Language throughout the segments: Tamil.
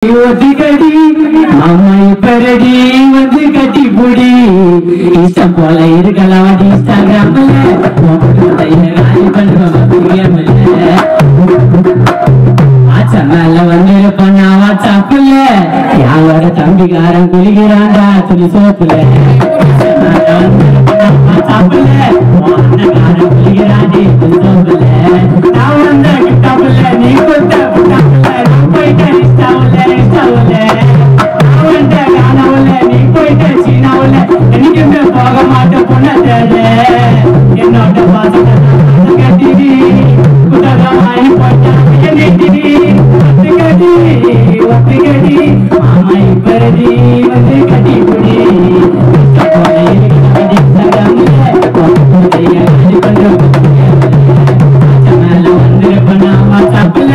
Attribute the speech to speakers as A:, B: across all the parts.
A: ஒதுக்கடி அம்மை பரடி வந்து கட்டி புடி இஷ்டம் போல இருக்கலாம் இன்ஸ்டாகிராம்ல வாட்ஸ்அப்ல வந்து பண்ணா வாட்ஸ்அப்ல யாரோட தம்பிக்காரன் குளிக்கிறான்டா துணி சோப்புல குளிக்கிறாண்டி துணி சோப்புல நான் வந்த கிட்டாப்புல நீ கொடுத்த போக மாட்டேன் பொண்ணு என்னோட ஒத்துக்கடி மாமா இப்படி வந்து கட்டி புடி மேல வந்து பண்ணா வாட்ஸ்அப்ல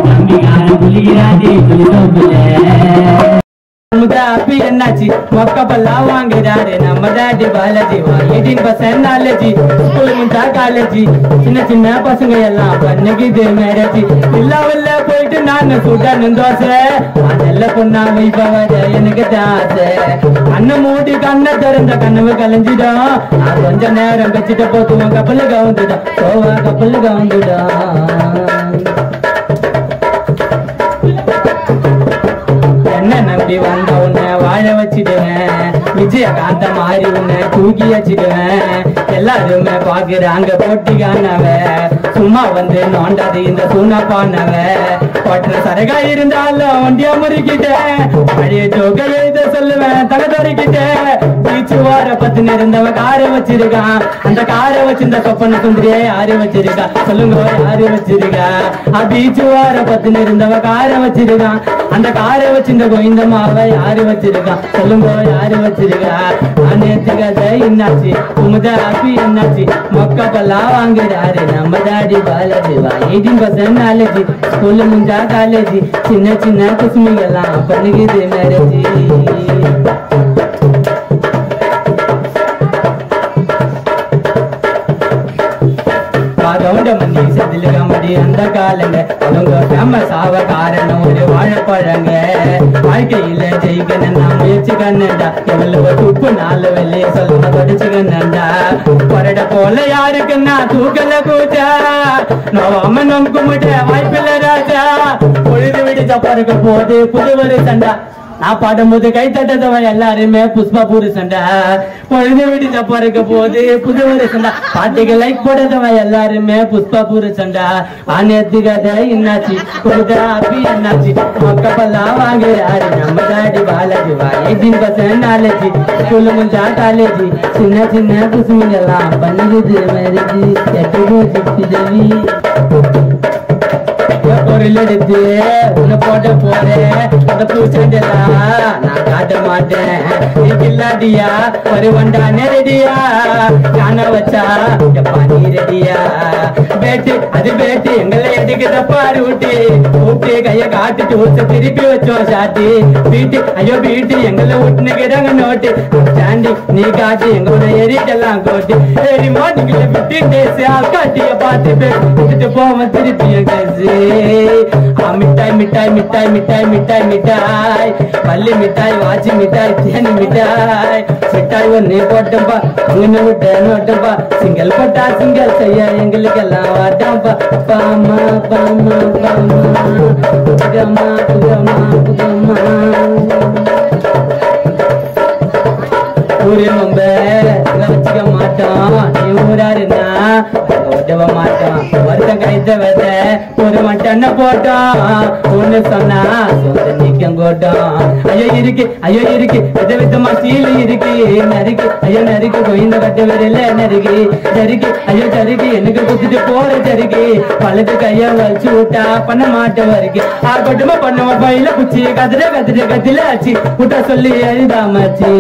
A: தம்பிக்காரன் குளிக்கிறாடி துணி சோப்புல என்னாச்சு மொக்கப்பல்லா வாங்குறாரு நம்ம டாடி பாலாஜி 18% நாலேஜி ஸ்கூல் முடிஞ்சா காலேஜி சின்ன சின்ன பசங்க எல்லாம் பண்ணிக்குது மேரேஜி இல்லாவல்ல போயிட்டு நான் சுடணும் தோசை அதெல்ல பொண்ணா வைப்பவர எனக்கு தாசை அண்ணன் மூடி கண்ணை திறந்த கனவு கலைஞ்சிடும் நான் கொஞ்ச நேரம் வச்சுட்டு போத்துவோம் கப்பலு கவுந்துடும் போவா கப்பலு கவுந்துடும் என்ன நம்பி வந்த உன்னை வாழ வச்சிடுவேன் விஜயகாந்த மாறி உன்னை தூக்கி வச்சிடுவேன் எல்லாருமே பாக்குறாங்க போட்டிக்கானவ சும்மா வந்து நோண்டாது இந்த சூனாப்பானவ கொட்டுற சரகா இருந்தாலும் ஒண்டியா முறுக்கிட்டேன் பழைய ஜோக எழுத சொல்லுவேன் தலை தறிக்கிட்டேன் பீச்சு வார பத்து இருந்தவ காரை வச்சிருக்கான் அந்த காரை வச்சிருந்த சொப்பன சுந்தரியே யாரு வச்சிருக்கா சொல்லுங்க யாரு வச்சிருக்கா பீச்சு வார பத்து இருந்தவ காரை வச்சிருக்கான் அந்த காரை வச்சிருந்த கோவிந்தம்மாவை யாரு வச்சிருக்கா சொல்லுங்க யாரு வச்சிருக்கா நேற்று கதை என்னாச்சு உமுதா அப்பி என்னாச்சு மொக்கப்பல்லா வாங்குறாரு நம்ம டாடி பாலாஜி 18% நாலேஜி ஸ்கூல்ல முடிஞ்சா காலேஜி சின்ன சின்ன குசுமிகெல்லாம் பண்ணிக்குது மேரேஜி மணி செதில் காமெடி அந்த காலங்க அவங்க ஃபேமஸ் ஆக காரணம் ஒரு வாழைப்பழங்க வாழ்க்கையில ஜெயிக்கணும்னா முயற்சி கண்ணுண்டா எவ்வளவு துப்பு 4 வெள்ளைய சொல்ல படிச்சு கண்ணுண்டா கொரட போல யாருக்குன்னா தூக்கல கூச்சா நோவாம நோம் கும்பிட்ட வாய்ப்பில்ல ராஜா பொழுது விடுச்ச பிறக்க போது புதுவரு சண்டா நான் பாடும்போது கை தட்டதவ எல்லாருமே புஷ்பா புருஷன்டா பொழுது விடுச்ச பிறக்க போது புதுவரு சண்டா பாட்டுக்கு லைக் போடுறதவ எல்லாருமே புஷ்பா புருஷன்டா நேத்து கதை என்னாச்சு கொடுத்தா அப்பி என்னாச்சு மொக்கப்பல்லா வாங்குறாரு நம்ம டாடி பாலாஜி 18% நாலேஜி ஸ்கூல்ல முடிஞ்சா காலேஜி சின்ன சின்ன குசுமிங்கெல்லாம் பண்ணுது மேரேஜி எட்டு தேவி பொருள் எடுத்து உன்னை போட்ட போறேன் அந்த பூச்சண்டெல்லாம் நான் காட்ட மாட்டேன் இல்லாட்டியா வருவண்டா நெரடியா காண வச்சா எப்பா நீ ரெடியா பேட்டு அது பேட்டு எங்களை எடுக்கிற பாரு ஊட்டி ஊட்டி கைய காட்டுட்டு ஊச திருப்பி வச்சோம் சாட்டி வீட்டு ஐயோ வீட்டு எங்களை விட்டுனுக்கிறாங்க நோட்டு சாண்டி நீ காட்டி எங்களோட எரிட்டெல்லாம் கோட்டி ரிமோட்டுக்குள்ள 15 days காட்டிய பார்த்து பேசிட்டு போவோம் திருப்பி என் கேசு மிட்டாய் மிட்டாய் மிட்டாய் மிட்டாய் மிட்டாய் மிட்டாய் பள்ளி மிட்டாய் வாச்சி மிட்டாய் தேனி மிட்டாய் மிட்டாய் ஒன்னு போட்டப்பா அங்கன்னு விட்டு நோட்டப்பா சிங்கல் போட்டா சிங்கல் செய்ய எங்களுக்கு எல்லாம் வாட்டப்பா பாமா பாமா பாமா புகமா புகமா புகமா ஊரில் ரொம்ப வச்சுக்க மாட்டோம் நீ ஊராருன்னா ஒட்டவ மாட்டோம் வருத்தம் கைத்த வத ஒரு மட்டன போட்டோம் ஒண்ணு சொன்னா சொந்த நீக்கம் கோட்டோம் ஐயோ இருக்கு வித விதமா சீல இருக்கு நறுக்கு ஐயோ நறுக்கு கோயிந்த கட்ட வரல நறுக்கு ஜருக்கு ஐயோ ஜருக்கு எனக்கு குத்திட்டு போற ஜருக்கு பழத்து கைய வச்சு விட்டா பண்ண மாட்ட வரைக்கு கொட்டுமா பண்ணுவ பையில குச்சி கதிர கதிர கத்தில ஆச்சு விட்டா சொல்லி எழுதாமச்சு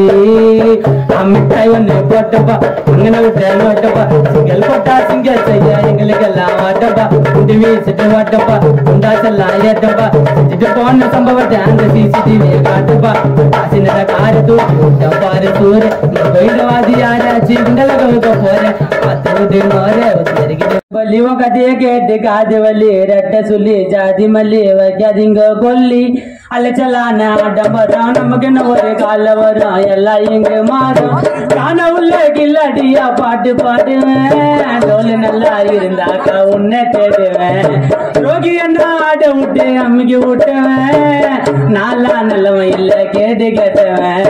A: மிட்டாய் ஒண்ணு போட்டப்பா அங்கன விட்ட நோட்டப்பா சிங்கல் போட்டா சிங்கல் செய்ய எங்களுக்கு எல்லாம் வாட்டப்பா குண்டு வீசிட்டு வாட்டப்பா குண்டா செல்லாம் ஏட்டப்பா செஞ்சுட்டு போன சம்பவத்தை அந்த CCTV காட்டுப்பா சின்னத கார தூக்கி பாரு தூர கோயிலவாதி யாராச்சு குண்டல கவுக்க போறேன் 10 நோர வள்ளி உன் கதைய கேட்டு காது வள்ளி ரெட்ட சொல்லி ஜாதி மல்லி வைக்காதீங்க கொல்லி அலைச்சலான ஆட்டம் வரும் நமக்கு என்ன ஒரு கால வரும் எல்லாம் இங்க மாறும் காண உள்ள கில்லாடியா பாட்டு பாடுவேன் தோல் நல்லா இருந்தாக்கா உன்னை தேடுவேன் ரோகி என்ன ஆட விட்டு அம்மிக்கு விட்டுவேன் நாளா நல்லவன் இல்ல கேட்டு கேட்டவன்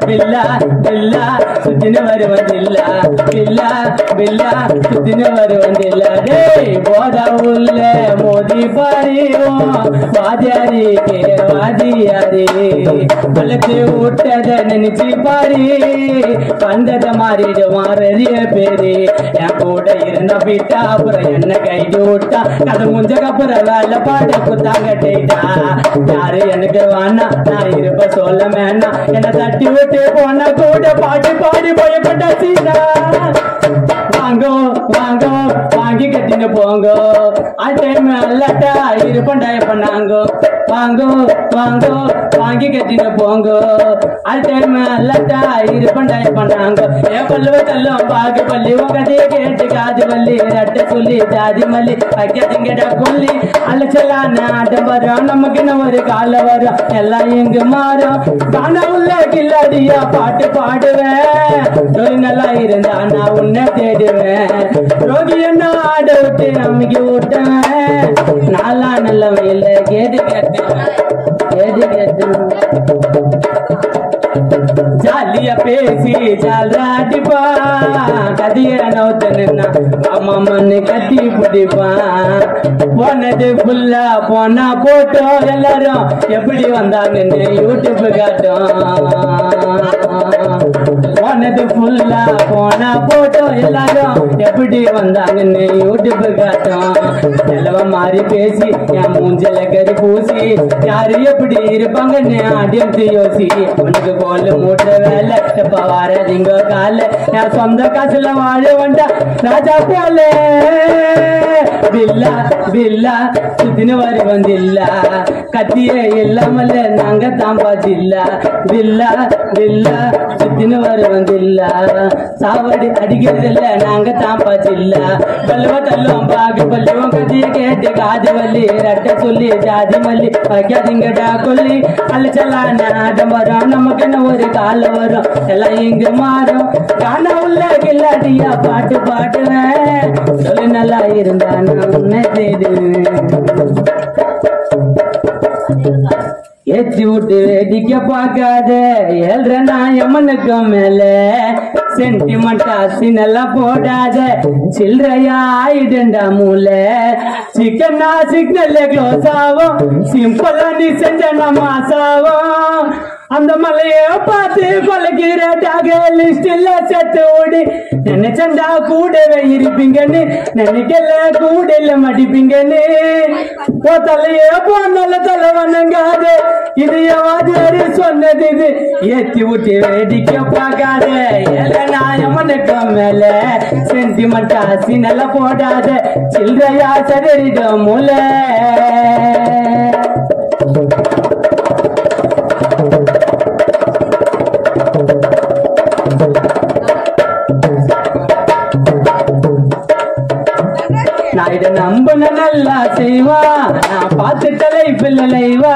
A: பில்லா பில்லா சுத்தின வருவதில்ல பில்லா பில்லா சுத்தின வருவதில்ல டேய் போதா உள்ள மோதி பாரிவோம் வாதியாரிக்கே வாதியாரி வளர்த்து விட்டத நினைச்சு பாரி வந்தத மாறிடுவான் ரெடிய பேரு என் கூட இருந்த விட்டா அப்புறம் என்ன கைட்டு விட்டா கதை முஞ்சக்கப்புறம் வேலை பாட குத்தாங்க டேட்டா யாரு எனக்கு வேணா நான் இருப்ப சொல்ல வேணாம் என்ன தட்டி விட்டு போனா கூட பாட்டு பாடி பயப்பட்ட சீனா வாங்கோ வாங்கோ வாங்கி கட்டின்னு போங்கோ டைம் அல்லட்டா இருப்பண்டா பண்ணாங்கோ வாங்கோ வாங்கோ வாங்கி கட்டின்னு போங்கோ டைம் அல்லட்டா இருப்பண்டா பண்ணாங்கோ என் பல்லுவ தள்ளும் பாகு பள்ளி உன் கதையை கேட்டு காது வள்ளி ரெட்ட சொல்லி ஜாதி மல்லி வைக்காதீங்கடா கொல்லி அலைச்சலான ஆட்டம் வரும் நமக்கு என்ன ஒரு கால வரும் எல்லாம் எங்க மாறும் காண உள்ள கில்லாடியா பாட்டு பாடுவேன் தொழில் நல்லா இருந்தா நான் உன்னை தேடுவேன் ரோகி என்ன ஆட விட்டு அம்மிக்கு விட்டேன் நாளா நல்லவன் இல்ல கேட்டு கேட்டுவேன் கேட்டு கேட்டுவேன் ஜாலியா பேசி ஜாலிப்பா கதிய நோத்தனா அம்மாமன்னு கட்டி பிடிப்பான் போனது ஃபுல்லா போனா போட்டோ எல்லாரும் எப்படி வந்தாங்கன்னு யூடியூப் காட்டும் போனது ஃபுல்லா போனா போட்டோ எல்லாரும் எப்படி வந்தாங்கன்னு யூடியூப் காட்டும் எல்லவ மாறி பேசி என் மூஞ்சல கறி பூசி யாரு எப்படி இருப்பாங்கன்னு ஆடியன்ஸ் யோசி உனக்கு கோல் மூட்டை வேலை எப்ப வாரதிங்க கால என் சொந்த காசுல வாழ வந்தா ராஜா போல பில்லா பில்லா சுத்தின வரி வந்தில்ல கத்தியே இல்லாமல நாங்க தாம்பாதில்ல பில்லா பில்லா சுத்தின வரி வந்தில்ல சாவடி அடிக்கிறதில்ல நாங்க தாம்பாதில்ல பல்லுவ தள்ளும் பாகு பல்லுவம் கத்திய கேட்டு காது வள்ளி ரெட்ட சொல்லி ஜாதி மல்லி வைக்காதீங்கடா கொல்லி அலைச்சலான ஆட்டம் வரும் நமக்கு என்ன ஒரு கால வரும் எல்லாம் இங்க மாறும் காண உள்ள கில்லாடியா பாட்டு பாடுவேன் சொல்லு நல்லா இருந்தா நான் உன்னை தேடுவேன் ஏற்றி விட்டு வேடிக்க பார்க்காத ஏழ்ற நாயம்மனுக்கும் மேல சென்டிமெண்டா சின்னெல்லாம் போடாத சில்லறையா ஆயிடுண்டா மூளை சிக்கனா சிக்னல்ல க்ளோஸ் ஆகும் சிம்பிளா நீ செஞ்ச மாசாவும் அந்த மலைய பார்த்து பழகிறதாக லிஸ்ட்ல செத்து ஓடி நினைச்சண்டா கூடவே இருப்பீங்கன்னு நினைக்கல கூட இல்ல மடிப்பீங்கன்னு தலைய போனால தலை வணங்காது இது எவாது சொன்னது இது ஏத்தி விட்டு வேடிக்க பார்க்காத நாயம்மனுக்கு மேல சென்டிமெண்டா சின்னல போடாத சில்லறையா சரிட மூளை நான் இதை நம்புன நல்லா செய்வா நான் பார்த்துட்ட லைஃப்ல லைவா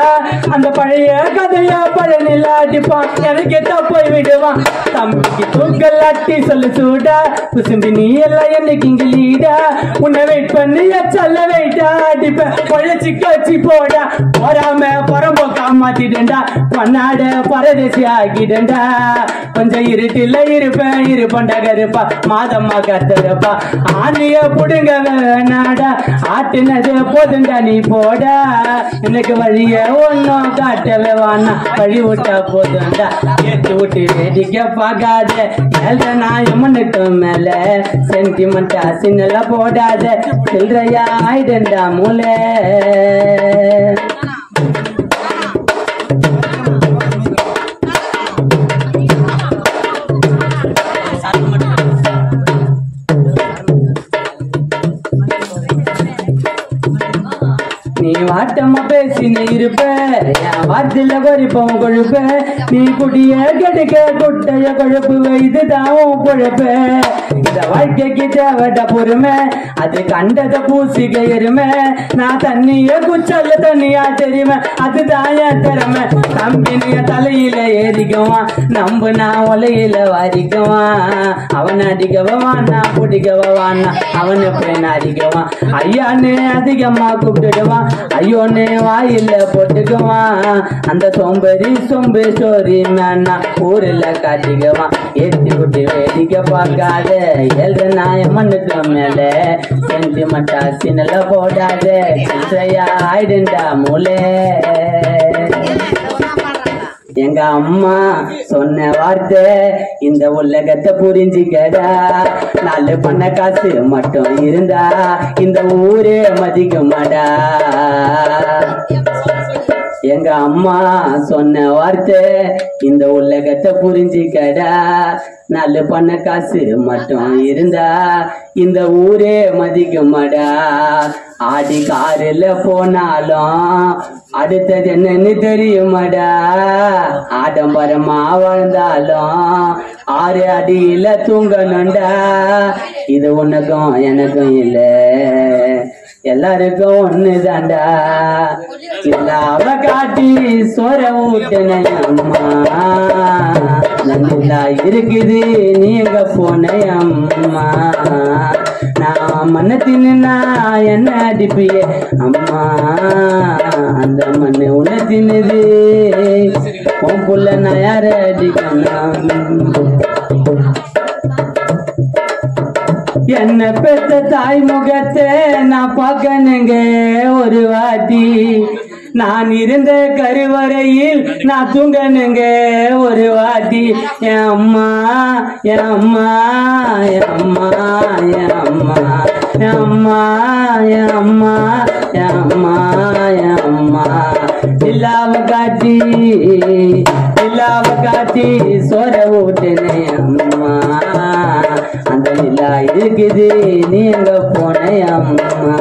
A: அந்த பழைய கதையா பழனில அடிப்பான் எனக்கு போய் விடுவான் தம்பிக்கு தூக்கல் அட்டி சொல்லு சூடா குசும்பி நீ எல்லாம் என்னைக்கு இங்க லீடா உன்னை வெயிட் பண்ணி சொல்ல வெயிட்டா அடிப்பேன் பழச்சி கச்சி போடா போறாம புறம்போ காமாத்திட்டா பண்ணாட பரதேசி ஆகிடண்டா கொஞ்சம் இருட்டில இருப்பேன் இருப்பண்டா கருப்பா மாதம்மா கத்துறப்பா ஆணிய புடுங்க வேணாடா ஆட்டுனது போதுண்டா நீ போடா எனக்கு வழிய ஒன்னும் காட்டவே வானா வழி விட்டா போதுண்டா ஏத்து விட்டு வேடிக்க பார்க்காத ஏழ்ற நாயம்மனுக்கு மேல சென்டிமெண்டா சின்னல போடாத சில்லறையா ஆயிடுண்டா மூளை நீ வாட்டமா பேசினு இருப்ப என் வார்த்தையில கொறிப்போம் கொழுப்பு நீ குடிய கெடுக்க குட்டைய கொழுப்பு இதுதான் பொழப்பு இந்த வாழ்க்கைக்கு தேவைட பொறுமை அது கண்டத பூசிக்க எருமை நான் தண்ணிய குச்சல்ல தண்ணியா தெரியுமே அதுதான் என் திறமை தம்பினிய தலையில ஏறிக்குவான் நம்பு நான் ஒலையில வாரிக்குவான் அவன் அடிக்கவான் நான் பிடிக்கவான் அவனை போய் அடிக்குவான் ஐயானே அதிகமா கூப்பிட்டுடுவான் ஐயோனே வாயில போட்டுக்குவான் அந்த சோம்பேறி சோரி மேனா ஊர்ல காட்டிக்குவான் ஏற்றி விட்டு வேடிக்கை பார்க்காத எழுத நாய மண்ணுக்கு மேல சென்டிமெண்டா சின்னல போடாத சின்றையா ஆயிடுண்டா மூலே எங்க அம்மா சொன்ன வார்த்தை இந்த உலகத்தை புரிஞ்சுக்கடா நாலு பண்ண காசு மட்டும் இருந்தா இந்த ஊரே மதிக்குமாடா எங்க அம்மா சொன்ன வார்த்தை இந்த உலகத்தை புரிஞ்சுக்கடா நல்ல பண்ண காசு மட்டும் இருந்தா இந்த ஊரே மதிக்குமாடா ஆடி காரில் போனாலும் அடுத்தது என்னன்னு தெரியுமாடா ஆடம்பரமா வாழ்ந்தாலும் 6 அடியில தூங்கணும்டா இது உனக்கும் எனக்கும் இல்ல எல்லாருக்கும் ஒண்ணுதாண்டா இல்லாம காட்டி சோற ஊட்டன அம்மா நல்லா இருக்குது நீங்க போன அம்மா நான் மண்ண தின்னா என்ன அடிப்பியே அம்மா அந்த மண்ணு உன்ன தின்னுது உன் புள்ள நான் யார அடிக்கணும் என்ன பெத்த தாய் முகத்தை நான் பார்க்கணுங்க ஒரு வாட்டி நான் இருந்த கருவறையில் நான் தூங்கணுங்க ஒரு வாட்டி என் அம்மா என் அம்மா என் அம்மா என் அம்மா என் அம்மா என் அம்மா என் அம்மா என் அம்மா இல்லாம காட்டி சோற ஊட்டுனே அம்மா அந்த நிலா இருக்குது நீ எங்க போன அம்மா